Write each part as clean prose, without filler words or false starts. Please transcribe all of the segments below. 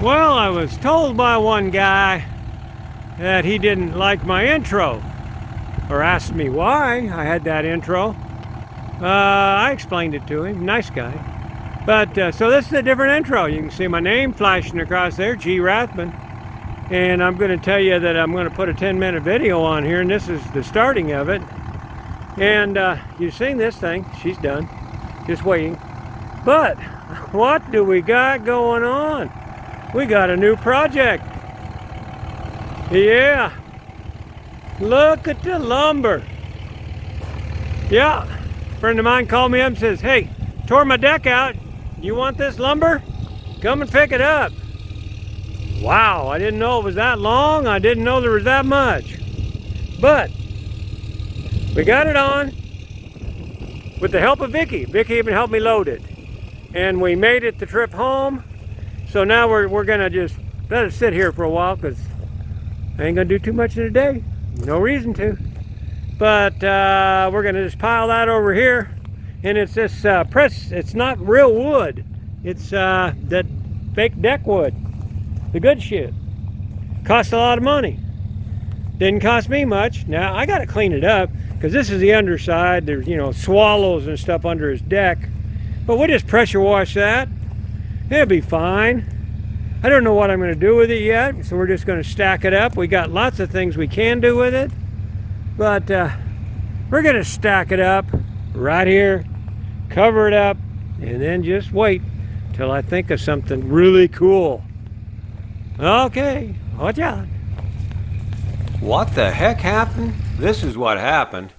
Well, I was told by one guy that he didn't like my intro, or asked me why I had that intro. I explained it to him, nice guy. But so this is a different intro. You can see my name flashing across there, RAThbun. And I'm going to tell you that I'm going to put a 10-minute video on here, and this is the starting of it. And you've seen this thing, she's done, just waiting. But what do we got going on? We got a new project. Yeah, look at the lumber. Yeah, a friend of mine called me up and says, hey, tore my deck out. You want this lumber? Come and pick it up. Wow, I didn't know it was that long. I didn't know there was that much. But we got it on with the help of Vicky. Vicky even helped me load it. And we made it the trip home. So now we're gonna just let it sit here for a while because I ain't gonna do too much in a day. No reason to. But we're gonna just pile that over here. And it's this press, it's not real wood. It's that fake deck wood. The good shit. Cost a lot of money. Didn't cost me much. Now I gotta clean it up because this is the underside. There's, you know, swallows and stuff under his deck. But we'll just pressure wash that. It'll be fine. I don't know what I'm going to do with it yet, so we're just going to stack it up. We got lots of things we can do with it, but we're going to stack it up right here, cover it up, and then just wait till I think of something really cool. Okay, watch out. What the heck happened? This is what happened.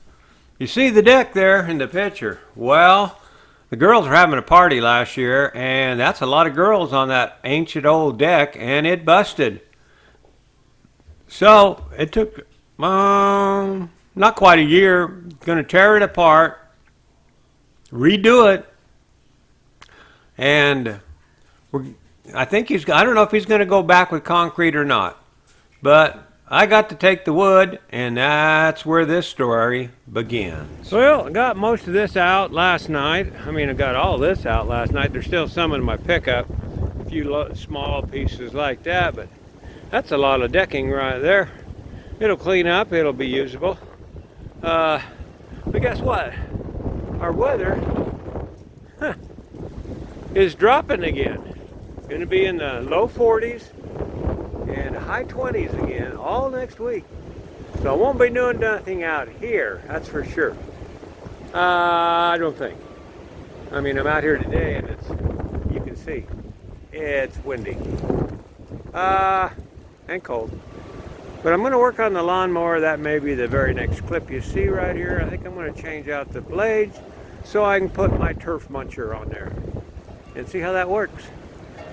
You see the deck there in the picture? Well, the girls were having a party last year, and that's a lot of girls on that ancient old deck, and it busted. So it took not quite a year. Going to tear it apart, redo it, and I think I don't know if he's going to go back with concrete or not, but I got to take the wood, and that's where this story begins. Well, I got most of this out last night. I mean, I got all this out last night. There's still some in my pickup, a few small pieces like that, but that's a lot of decking right there. It'll clean up, it'll be usable. But guess what? Our weather is dropping again. It's going to be in the low 40s. And high 20s again all next week. So I won't be doing nothing out here, that's for sure. I don't think. I mean, I'm out here today and it's, you can see, it's windy. And cold. But I'm going to work on the lawnmower. That may be the very next clip you see right here. I think I'm going to change out the blades so I can put my turf muncher on there and see how that works.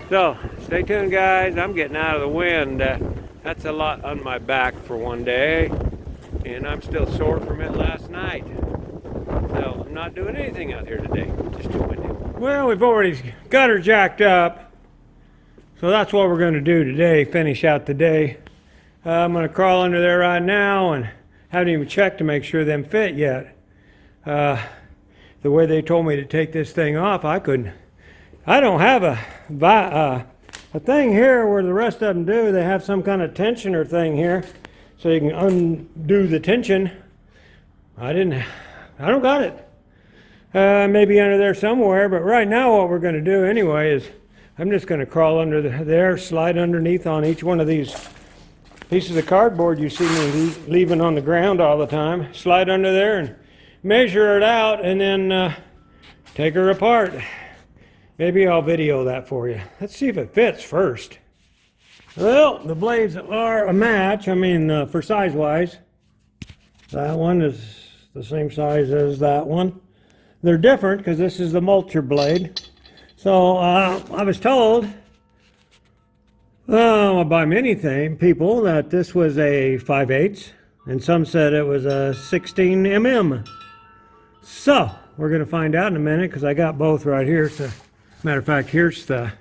So, stay tuned, guys. I'm getting out of the wind. That's a lot on my back for one day. And I'm still sore from it last night. So, I'm not doing anything out here today. Just too windy. Well, we've already got her jacked up. So, that's what we're going to do today. Finish out the day. I'm going to crawl under there right now and haven't even checked to make sure them fit yet. The way they told me to take this thing off, I couldn't. I don't have a thing here where the rest of them do. They have some kind of tensioner thing here so you can undo the tension. I don't got it. Maybe under there somewhere, but right now what we're going to do anyway is I'm just going to crawl under there, slide underneath on each one of these pieces of cardboard you see me leaving on the ground all the time. Slide under there and measure it out and then take her apart. Maybe I'll video that for you. Let's see if it fits first. Well, the blades are a match. I mean, for size-wise. That one is the same size as that one. They're different because this is the Mulcher blade. So I was told by many people that this was a 5/8, and some said it was a 16 mm. So we're going to find out in a minute because I got both right here. So. Matter of fact, here's the,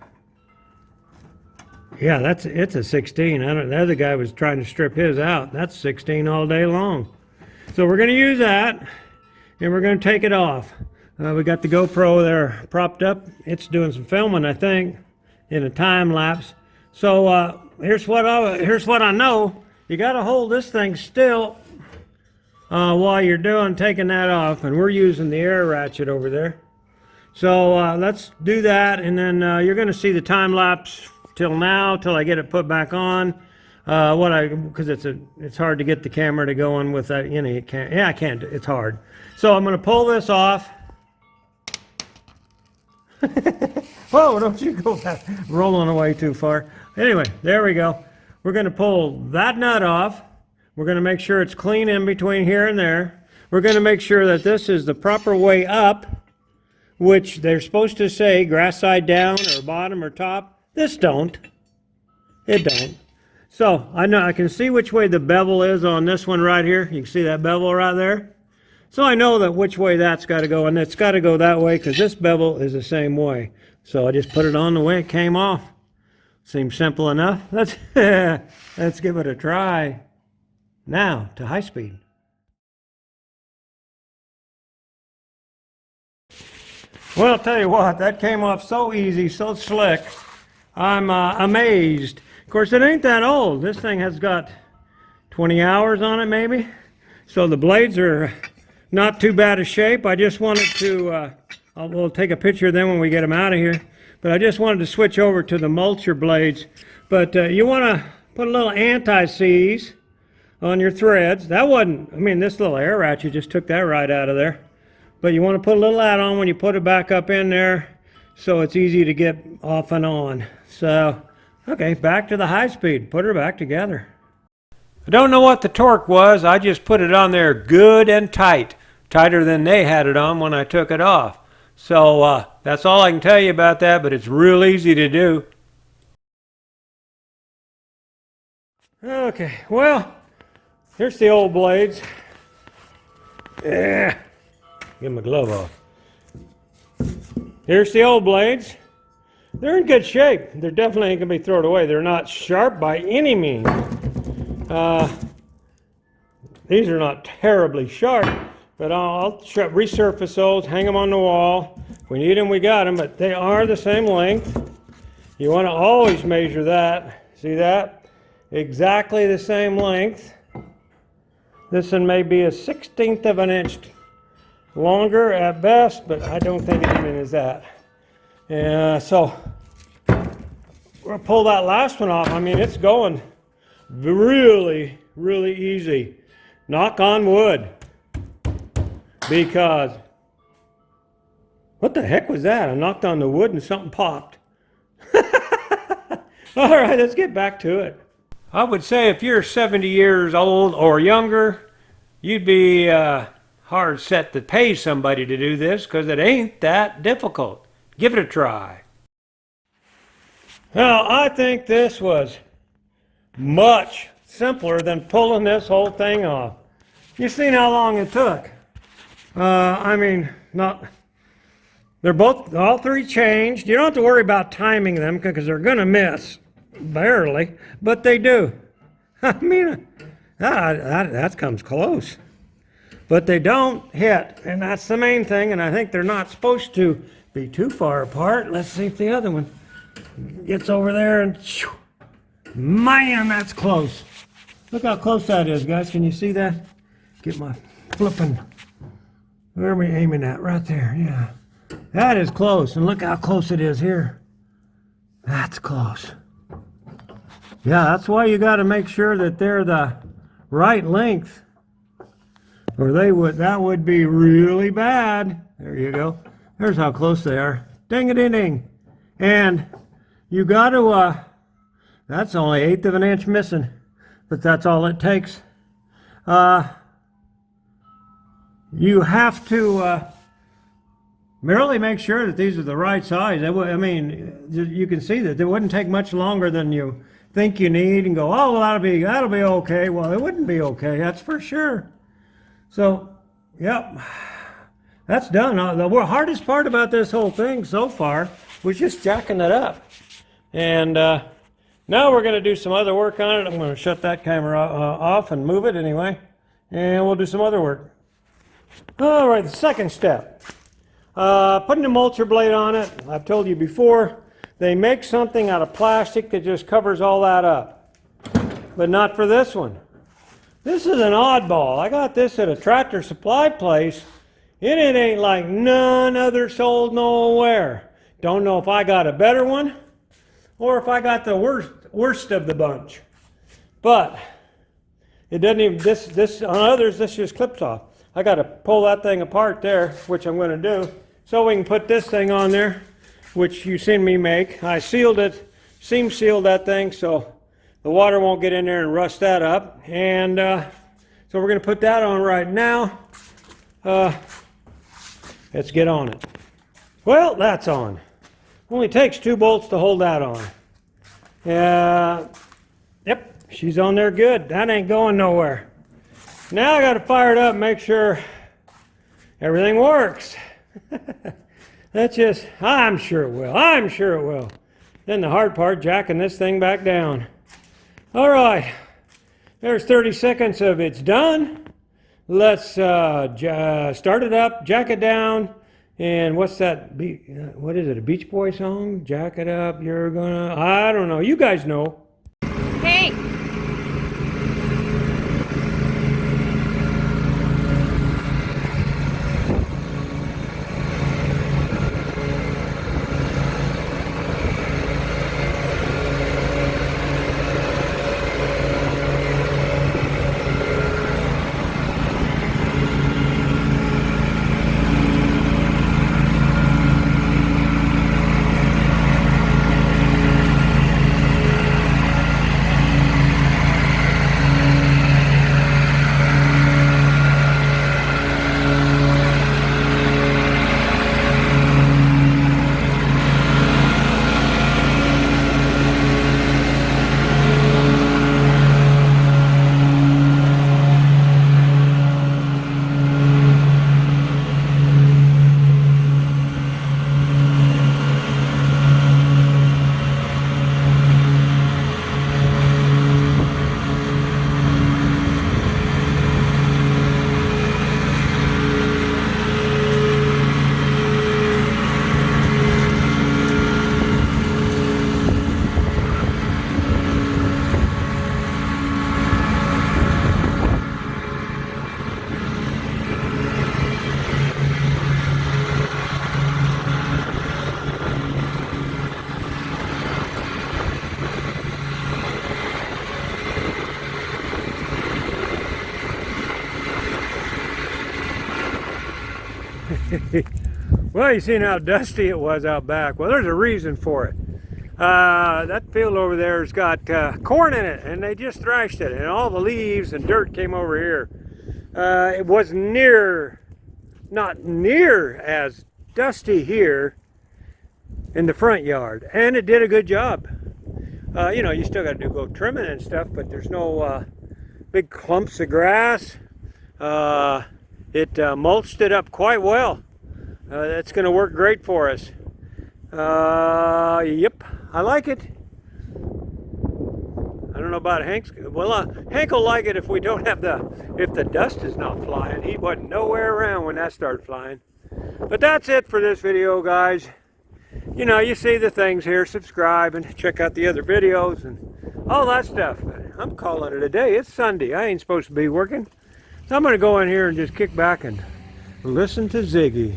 yeah, it's a 16. The other guy was trying to strip his out. That's 16 all day long. So we're going to use that, and we're going to take it off. We got the GoPro there propped up. It's doing some filming, I think, in a time lapse. So here's what I know. You got to hold this thing still while you're taking that off, and we're using the air ratchet over there. So let's do that, and then you're going to see the time lapse till I get it put back on. Because it's hard to get the camera to go on with that. You know, you can't. Yeah, I can't. It's hard. So I'm going to pull this off. Whoa! Don't you go back, rolling away too far. Anyway, there we go. We're going to pull that nut off. We're going to make sure it's clean in between here and there. We're going to make sure that this is the proper way up, which they're supposed to say grass side down or bottom or top. This don't. It don't. So I know I can see which way the bevel is on this one right here. You can see that bevel right there. So I know that which way that's got to go, and it's got to go that way because this bevel is the same way. So I just put it on the way it came off. Seems simple enough. Let's give it a try. Now to high speed. Well, I'll tell you what, that came off so easy, so slick. I'm amazed. Of course, it ain't that old. This thing has got 20 hours on it, maybe. So the blades are not too bad a shape. I just wanted to, we'll take a picture of them when we get them out of here. But I just wanted to switch over to the Mulcher blades. But you want to put a little anti-seize on your threads. That wasn't, I mean, this little air ratchet just took that right out of there. But you want to put a little add on when you put it back up in there so it's easy to get off and on. So, okay, back to the high speed. Put her back together. I don't know what the torque was. I just put it on there good and tight. Tighter than they had it on when I took it off. So that's all I can tell you about that, but it's real easy to do. Okay, well, here's the old blades. Yeah, get my glove off. Here's the old blades. They're in good shape. They're definitely ain't gonna be thrown away. They're not sharp by any means. These are not terribly sharp, but I'll resurface those, hang them on the wall. If we need them, we got them, but they are the same length. You want to always measure that. See that? Exactly the same length. This one may be a 1/16 of an inch longer at best, but I don't think it even is that. So we'll pull that last one off. I mean, it's going really, really easy. Knock on wood. Because, what the heck was that? I knocked on the wood and something popped. All right, let's get back to it. I would say if you're 70 years old or younger, you'd be hard set to pay somebody to do this because it ain't that difficult. Give it a try. Well, I think this was much simpler than pulling this whole thing off. You seen how long it took. I mean, all three changed. You don't have to worry about timing them because they're going to miss, barely, but they do. I mean, that comes close. But they don't hit, and that's the main thing, and I think they're not supposed to be too far apart. Let's see if the other one gets over there, and man, that's close. Look how close that is, guys. Can you see that? Get my flipping. Where are we aiming at? Right there, yeah. That is close, and look how close it is here. That's close. Yeah, that's why you got to make sure that they're the right length, or that would be really bad. There you go. There's how close they are. Ding a ding ding. And you got to, that's only 1/8 of an inch missing, but that's all it takes. You have to merely make sure that these are the right size. I mean, you can see that it wouldn't take much longer than you think you need and go, oh, well, that'll be okay. Well, it wouldn't be okay, that's for sure. So, yep, that's done. The hardest part about this whole thing so far was just jacking it up. And now we're going to do some other work on it. I'm going to shut that camera off and move it anyway, and we'll do some other work. All right, the second step. Putting a mulcher blade on it. I've told you before They make something out of plastic that just covers all that up. But not for this one. This is an oddball. I got this at a Tractor Supply place, and it ain't like none other sold nowhere. Don't know if I got a better one or if I got the worst of the bunch. But it doesn't even, this on others, this just clips off. I got to pull that thing apart there, which I'm going to do, so we can put this thing on there, which you've seen me make. I sealed it, seam sealed that thing, so the water won't get in there and rust that up. And so we're going to put that on right now. Let's get on it. Well, that's on. Only takes 2 bolts to hold that on. Yep, she's on there good. That ain't going nowhere. Now I got to fire it up and make sure everything works. That's just, I'm sure it will. I'm sure it will. Then the hard part, jacking this thing back down. All right, there's 30 seconds of it's done. Let's start it up, jack it down, and what's that? What is it? A Beach Boy song? Jack it up. You're gonna. I don't know. You guys know. Hey. Well, you seen how dusty it was out back. Well, there's a reason for it. That field over there has got corn in it, and they just thrashed it, and all the leaves and dirt came over here. It was not near as dusty here in the front yard, and it did a good job. You know, you still got to go trimming and stuff, but there's no big clumps of grass. It mulched it up quite well. That's going to work great for us. Yep, I like it. I don't know about Hank's. Well, Hank will like it if we don't have if the dust is not flying. He wasn't nowhere around when that started flying. But that's it for this video, guys. You know, you see the things here. Subscribe and check out the other videos and all that stuff. I'm calling it a day. It's Sunday. I ain't supposed to be working. So I'm going to go in here and just kick back and listen to Ziggy.